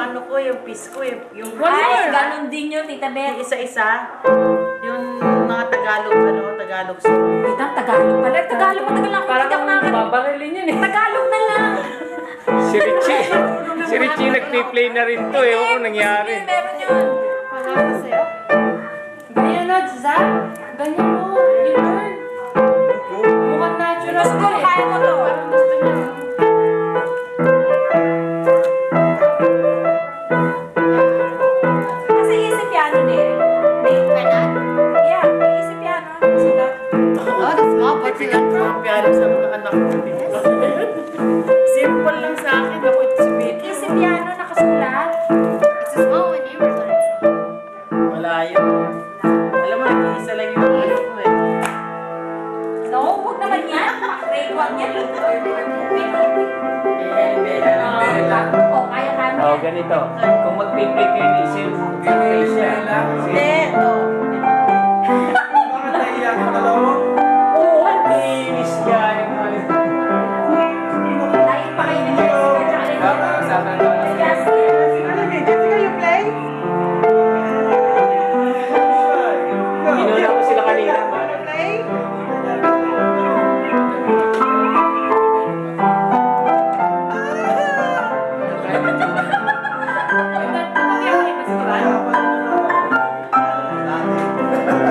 ano ko, yung piece ko, yung Ay, ganun din yun, Tita Beth. yung isa-isa. Yung mga Tagalog, Tagalog song. Tita, Tagalog pala. Tagalog, matagal lang. Parang babarilin yun eh. Tagalog na lang. Si Richie nagpi-play na rin to eh. Oo, nangyari. Meron yun. Wala ka sa'yo? Ganyan na, Zach. Ganyan mo. You learn. Mukhang natural. Siguro kaya mo to. Parang gusto niya. Kasi easy piano din. Yeah, easy piano. Sulat. Oh, that's small. Bibigat ko ang piano sa mga anak ko. Simple lang sa akin. Ako ito sabihin. Easy piano, nakasulat. It's a small one. You were learning. Malayo. Alam mo, nag-iisa lang yung ano ko eh. No, huwag naman yan. Grade 1 yan. Oh, kaya-kaya mo Oh, yan. ganito. Kung magpi-play kayo ni Sil, play siya. Hindi, Oo, inis niya. Dahil pa kayo ng Inuna ko sila kanina.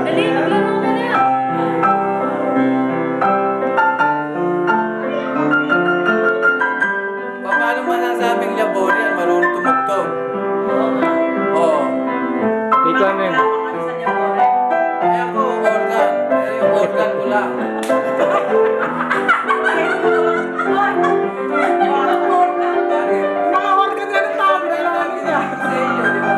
Dali, maglaro ka na. Paano man ang sabing laborian, marunong tumugtog? Oo. Dito ano yun? Eh ako, organ. Eh, yung organ ko lang. mga organ na ng tao, kailangan nila. Sa inyo, di ba?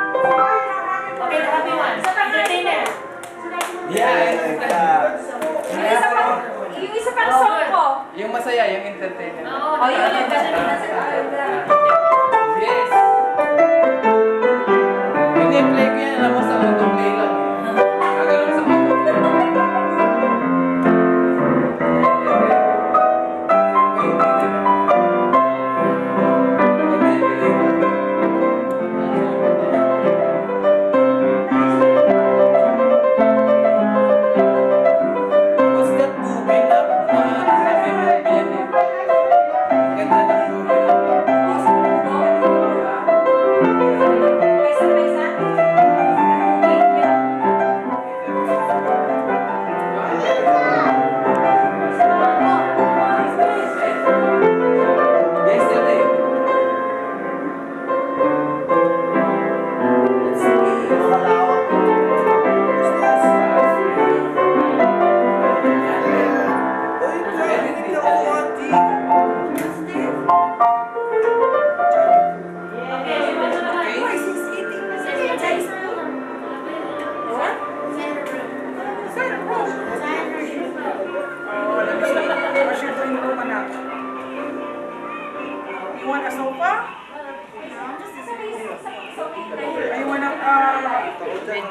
Okay, happy one. Entertainer. Yung isa pang song ko. Yung masaya, yung entertainer. Oh, yun yung Yes! Pine-play ko yan, alam mo, sa autoplay lang. Kagalang sa autoplay. What's that movie na happy movie yan eh? Ganda ng movie. Yesterday. You want a sofa? You want a...